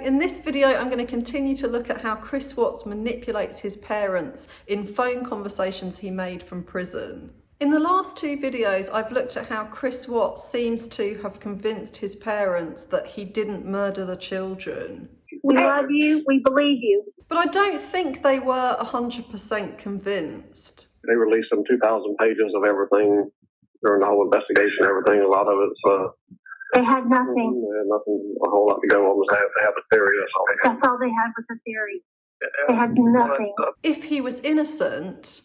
in this video, I'm going to continue to look at how Chris Watts manipulates his parents in phone conversations he made from prison. In the last two videos, I've looked at how Chris Watts seems to have convinced his parents that he didn't murder the children. We love you, we believe you. But I don't think they were 100% convinced. They released some 2,000 pages of everything during the whole investigation, everything. A lot of it's... They had nothing. Nothing, a whole lot to go on. They have a theory. That's all they had was a theory. They had nothing. If he was innocent,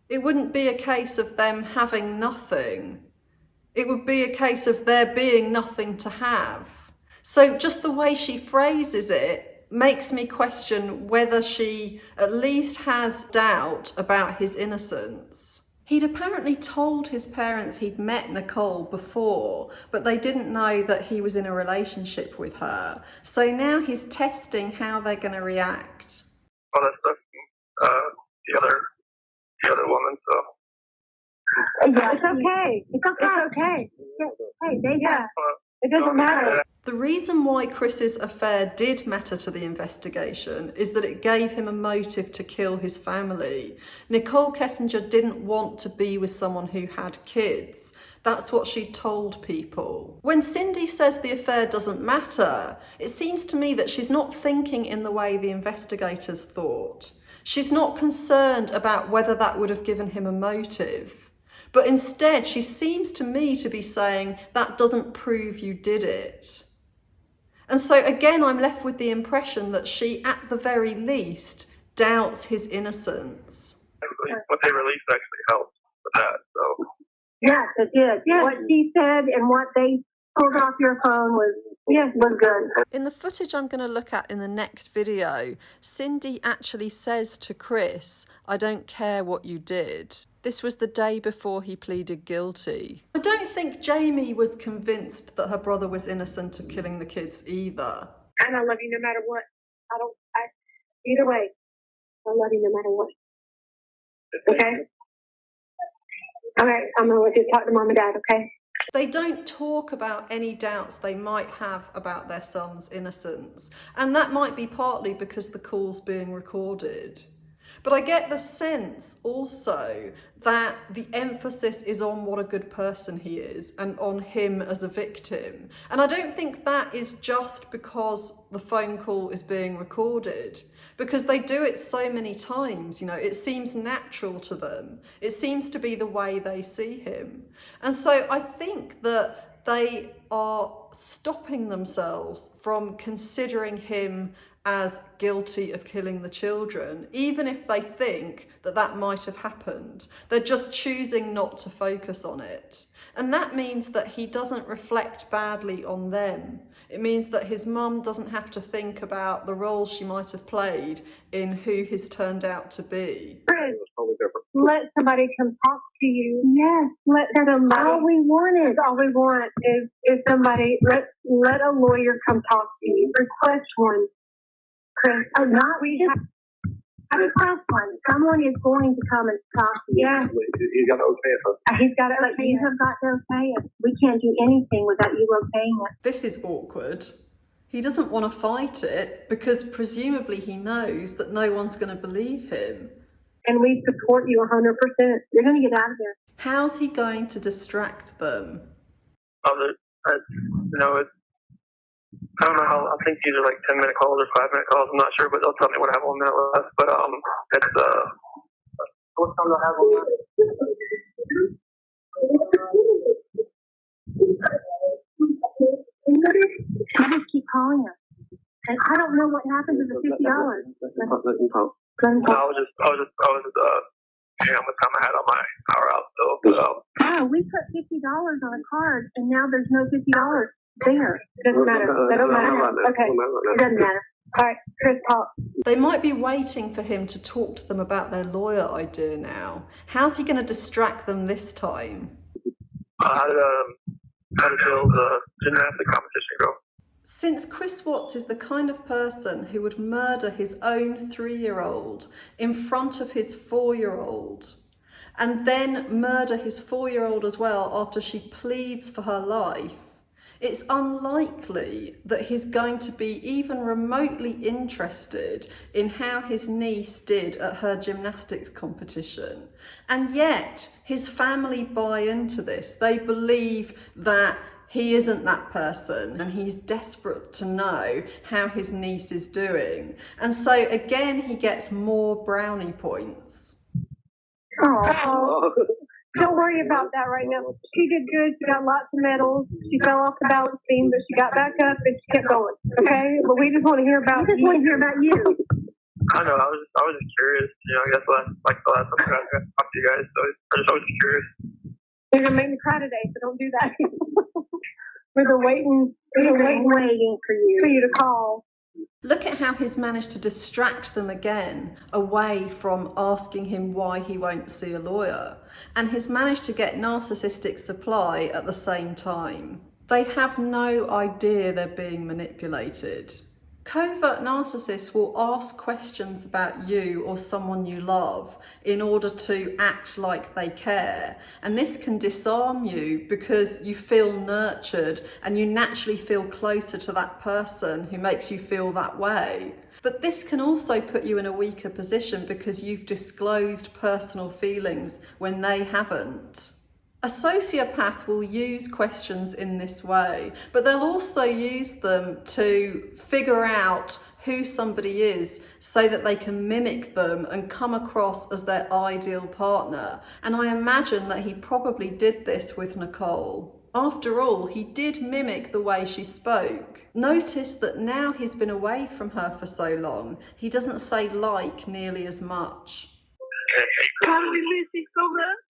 it wouldn't be a case of them having nothing. It would be a case of there being nothing to have. So just the way she phrases it makes me question whether she at least has doubt about his innocence. He'd apparently told his parents he'd met Nicole before, but they didn't know that he was in a relationship with her. So now he's testing how they're going to react. All that stuff, the other woman, so. Yeah, it's okay. It's okay. Hey, it doesn't matter. The reason why Chris's affair did matter to the investigation is that it gave him a motive to kill his family. Nicole Kessinger didn't want to be with someone who had kids. That's what she told people. When Cindy says the affair doesn't matter, it seems to me that she's not thinking in the way the investigators thought. She's not concerned about whether that would have given him a motive. But instead, she seems to me to be saying that doesn't prove you did it. And so again, I'm left with the impression that she, at the very least, doubts his innocence. What they released actually helped with that, so. Yes, it did. Yes. What she said and what they pulled off your phone was good. In the footage I'm going to look at in the next video, Cindy actually says to Chris, "I don't care what you did." This was the day before he pleaded guilty. I don't think Jamie was convinced that her brother was innocent of killing the kids either. And I love you no matter what. Either way, I love you no matter what. Okay? All right, I'm going to let you talk to Mom and Dad, okay? They don't talk about any doubts they might have about their son's innocence. And that might be partly because the call's being recorded. But I get the sense also that the emphasis is on what a good person he is and on him as a victim. And I don't think that is just because the phone call is being recorded, because they do it so many times, it seems natural to them. It seems to be the way they see him. And so I think that they are stopping themselves from considering him as guilty of killing the children, even if they think that that might have happened. They're just choosing not to focus on it. And that means that he doesn't reflect badly on them. It means that his mum doesn't have to think about the role she might have played in who he's turned out to be. Let somebody come talk to you. Yes, let somebody. All we want is somebody. Let a lawyer come talk to you. Request one, Chris. I request one. Someone is going to come and talk to you. Yeah. He's got to okay it. He's got to. But you have got to okay it. We can't do anything without you okaying it. This is awkward. He doesn't want to fight it because presumably he knows that no one's going to believe him. And we support you 100%. You're going to get out of there. How's he going to distract them? I don't know how, I think these are like 10-minute calls or 5-minute calls, I'm not sure, but they'll tell me when I have 1 minute left. But it's, what time do I have on that? I just keep calling her. And I don't know what happened to the $50. No, I was just how much time I had on my power out still. Oh, we put $50 on a card, and now there's no $50 there. It doesn't matter. It doesn't matter. Okay, it doesn't matter. All right, Chris, talk. They might be waiting for him to talk to them about their lawyer idea now. How's he going to distract them this time? How did the gymnastic competition go? Since Chris Watts is the kind of person who would murder his own 3-year-old in front of his 4-year-old, and then murder his 4-year-old as well after she pleads for her life, It's unlikely that he's going to be even remotely interested in how his niece did at her gymnastics competition. And yet his family buy into this. They believe that he isn't that person and he's desperate to know how his niece is doing. And so again, he gets more brownie points. Oh. Don't worry about that right now. She did good. She got lots of medals. She fell off the balance beam, but she got back up and she kept going. Okay, but we just want to hear about. We just want to hear about you. I know. I was just curious. I guess the last time I talked to you guys, so I was just curious. You're gonna make me cry today, so don't do that. We're waiting for you to call. Look at how he's managed to distract them again away from asking him why he won't see a lawyer. And he's managed to get narcissistic supply at the same time. They have no idea they're being manipulated. Covert narcissists will ask questions about you or someone you love in order to act like they care. And this can disarm you because you feel nurtured and you naturally feel closer to that person who makes you feel that way. But this can also put you in a weaker position because you've disclosed personal feelings when they haven't. A sociopath will use questions in this way, but they'll also use them to figure out who somebody is so that they can mimic them and come across as their ideal partner. And I imagine that he probably did this with Nicole. After all, he did mimic the way she spoke. Notice that now he's been away from her for so long, he doesn't say like nearly as much. How do we miss you so much?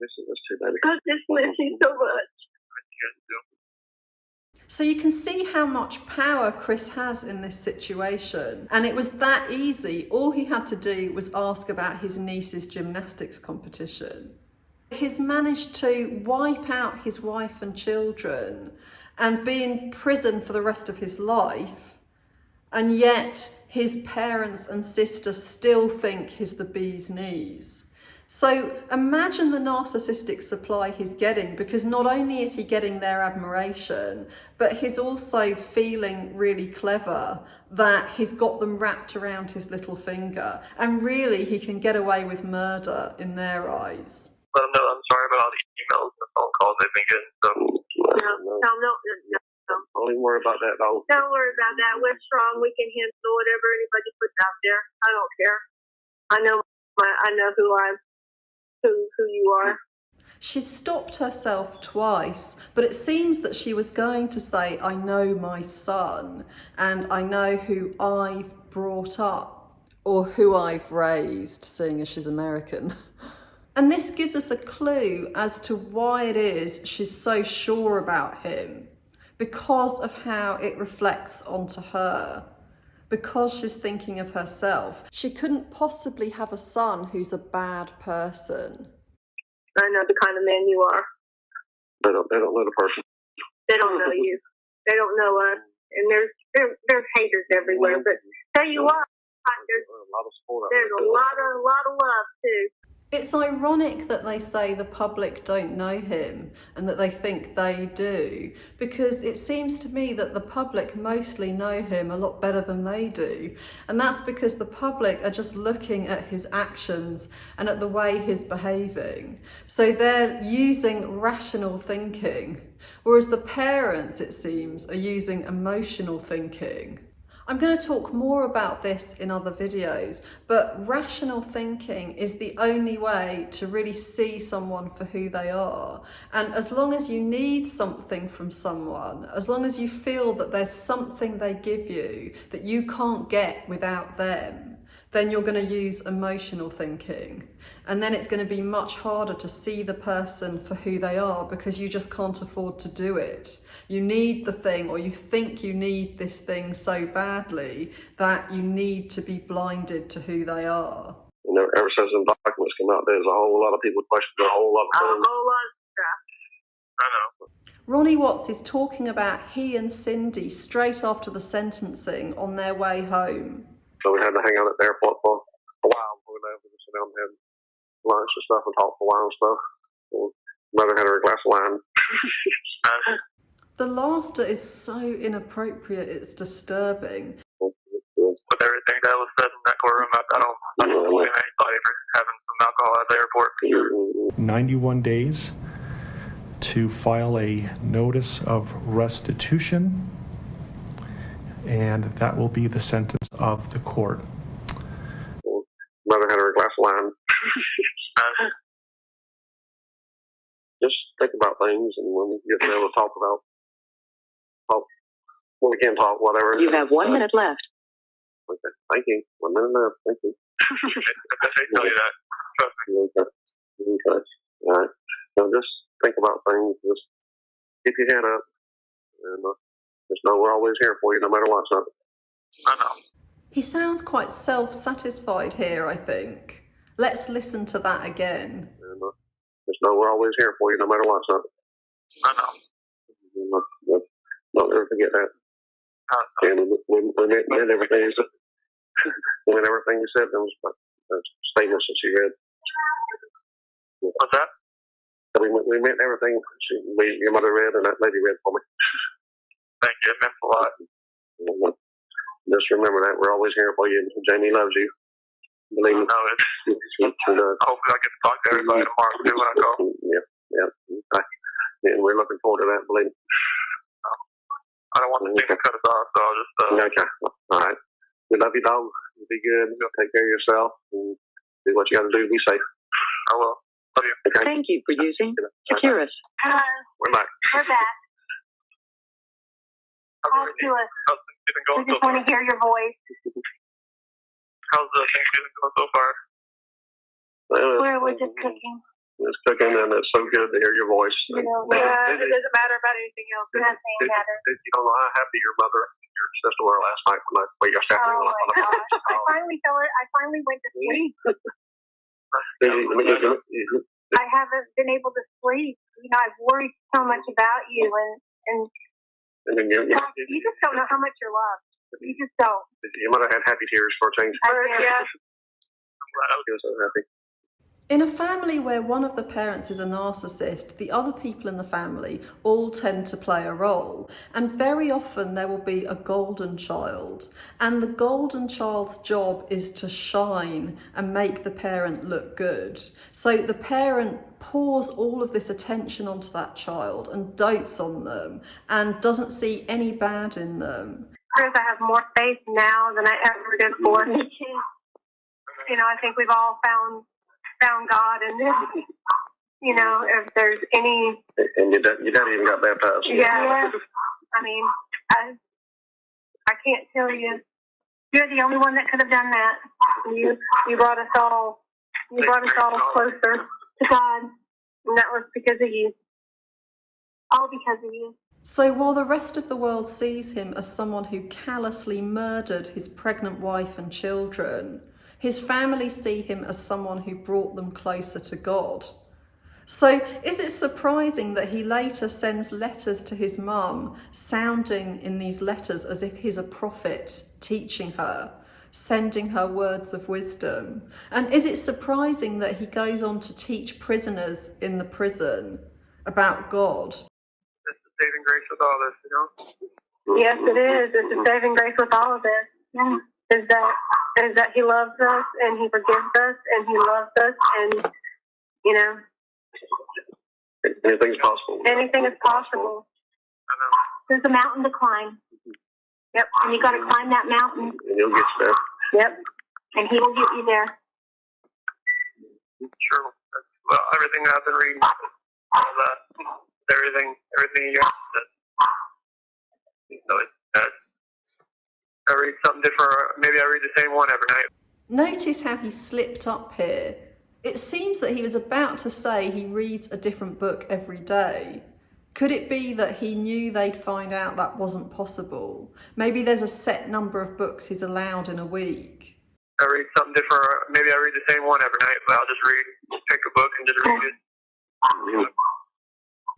This is too bad. I just miss you so much. So you can see how much power Chris has in this situation. And it was that easy. All he had to do was ask about his niece's gymnastics competition. He's managed to wipe out his wife and children and be in prison for the rest of his life. And yet his parents and sister still think he's the bee's knees. So imagine the narcissistic supply he's getting, because not only is he getting their admiration, but he's also feeling really clever that he's got them wrapped around his little finger. And really, he can get away with murder in their eyes. Let them know I'm sorry about all the emails and phone calls they've been getting. So. No. Don't even worry about that, though. Don't worry about that. We're strong. We can handle whatever anybody puts out there. I don't care. I know who you are. She stopped herself twice, but it seems that she was going to say, I know my son, and I know who I've brought up, or who I've raised, seeing as she's American. And this gives us a clue as to why it is she's so sure about him, because of how it reflects onto her. Because she's thinking of herself. She couldn't possibly have a son who's a bad person. I know the kind of man you are. They don't know the person. They don't know you. They don't know us. And there's haters everywhere. But tell you what, there's a lot of support. There's a lot of love too. It's ironic that they say the public don't know him and that they think they do, because it seems to me that the public mostly know him a lot better than they do. And that's because the public are just looking at his actions and at the way he's behaving. So they're using rational thinking, whereas the parents, it seems, are using emotional thinking. I'm going to talk more about this in other videos, but rational thinking is the only way to really see someone for who they are. And as long as you need something from someone, as long as you feel that there's something they give you that you can't get without them, then you're going to use emotional thinking. And then it's going to be much harder to see the person for who they are because you just can't afford to do it. You need the thing, or you think you need this thing so badly that you need to be blinded to who they are. You know, ever since the documents came out, there's a whole lot of people questioning a whole lot of things. A whole lot of stuff. I know. Ronnie Watts is talking about he and Cindy straight after the sentencing on their way home. So we had to hang out at the airport for a while before we left. We just sit down and had lunch and stuff and talk for a while and stuff. Mother had her a glass of wine. The laughter is so inappropriate, it's disturbing. With everything that was said in that courtroom, I don't blame anybody for having some alcohol at the airport. 91 days to file a notice of restitution, and that will be the sentence of the court. Mother had her a glass of wine. Just think about things, and when we get to be able to talk, when we can talk, whatever. You have 1 minute left. Okay, thank you. 1 minute left. Thank you. They tell you that. Trust me. Okay. All right. So just think about things. Just keep your head up, and just know we're always here for you, no matter what. So. I know. He sounds quite self-satisfied here, I think. Let's listen to that again. And, just know we're always here for you, no matter what. So. I know. Don't ever forget that. And we meant everything. When everything you said, those statements that she read. What's that? We meant everything your mother read and that lady read for me. Thank you. It meant a lot. Just remember that we're always here for you. Jamie loves you. Believe me. No, hopefully I get to talk to everybody tomorrow too when I go. Yeah. And we're looking forward to that. Believe me. I don't want the thing to cut us off, so I'll just. Okay. All right. We love you, dog. Be good. Take care of yourself. And do what you got to do. Be safe. I will. Love you. Okay. Thank you for using Securus. Hello, We're back. we're back. Talk to us. How's Thanksgiving We going so just far? want to hear your voice. How's the Thanksgiving going so far? We're just cooking. It's cooking, and it's so good to hear your voice. You know, it doesn't matter about anything else. Nothing matters. You don't know how happy your mother and your sister were last night when we got Oh my gosh! I finally went to sleep. I haven't been able to sleep. You know, I've worried so much about you, and then you just don't know how much you're loved. You just don't. Your mother had happy tears for a change. Yeah. I'm glad I was so happy. In a family where one of the parents is a narcissist, the other people in the family all tend to play a role. And very often there will be a golden child. And the golden child's job is to shine and make the parent look good. So the parent pours all of this attention onto that child and dotes on them and doesn't see any bad in them. Chris, I have more faith now than I ever did before. You know, I think we've all found God, and you know, if there's any. And your dad even got baptized. Yeah. I mean, I can't tell you. You're the only one that could have done that. You brought us all. You brought us all closer to God, and that was because of you. All because of you. So while the rest of the world sees him as someone who callously murdered his pregnant wife and children, his family see him as someone who brought them closer to God. So is it surprising that he later sends letters to his mum, sounding in these letters as if he's a prophet, teaching her, sending her words of wisdom? And is it surprising that he goes on to teach prisoners in the prison about God? It's the saving grace with all this, you know? Yes, it is. It's the saving grace with all of this. Yeah. Is that he loves us and he forgives us and he loves us, and you know, anything's possible. Anything is possible. There's a mountain to climb. Yep, and you got to climb that mountain. And you'll get you there. Yep, and he will get you there. Sure. Well, everything I've been reading, all that, everything you guys said. So I read something different. Maybe I read the same one every night. Notice how he slipped up here. It seems that he was about to say he reads a different book every day. Could it be that he knew they'd find out that wasn't possible? Maybe there's a set number of books he's allowed in a week. I read something different. Maybe I read the same one every night, but I'll just pick a book and just read it.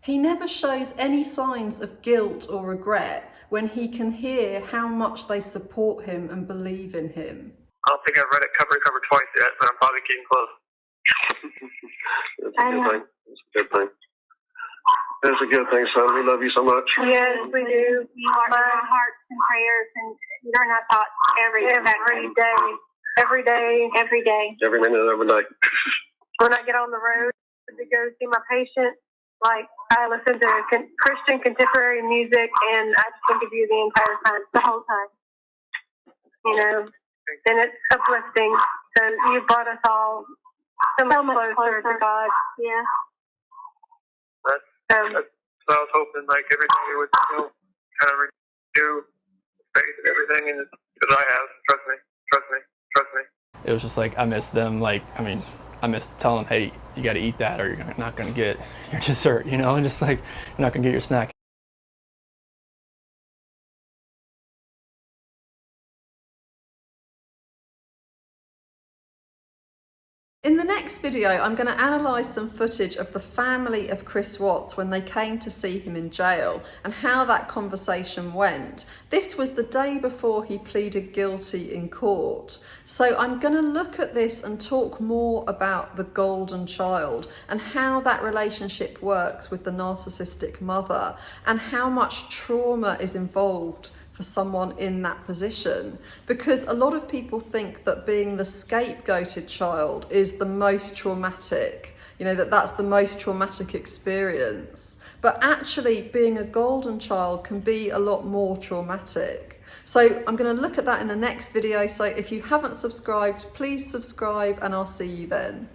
He never shows any signs of guilt or regret when he can hear how much they support him and believe in him. I don't think I've read it cover to cover twice yet, but I'm probably getting close. That's a good thing. That's a good thing. That's a good thing, son. We love you so much. Yes, we do. You are my hearts and prayers, and you're not thoughts every day. Every day. Every day. Every minute of every day. When I get on the road to go see my patient, like, I listen to Christian contemporary music, and I just think of you the entire time, the whole time. You know, and it's uplifting. So you brought us all so much closer to God. Yeah. That's what I was hoping, like, everything would, you know, kind of renew faith and everything, and because I have, trust me. It was just like, I missed them, like, I mean, I missed telling them, hey, you got to eat that or you're not going to get your dessert, you know, and just like, you're not going to get your snack. In the next video, I'm going to analyse some footage of the family of Chris Watts when they came to see him in jail and how that conversation went. This was the day before he pleaded guilty in court. So I'm going to look at this and talk more about the golden child and how that relationship works with the narcissistic mother and how much trauma is involved for someone in that position, because a lot of people think that being the scapegoated child is the most traumatic, you know, that's the most traumatic experience. But actually being a golden child can be a lot more traumatic. So I'm going to look at that in the next video. So if you haven't subscribed, please subscribe, and I'll see you then.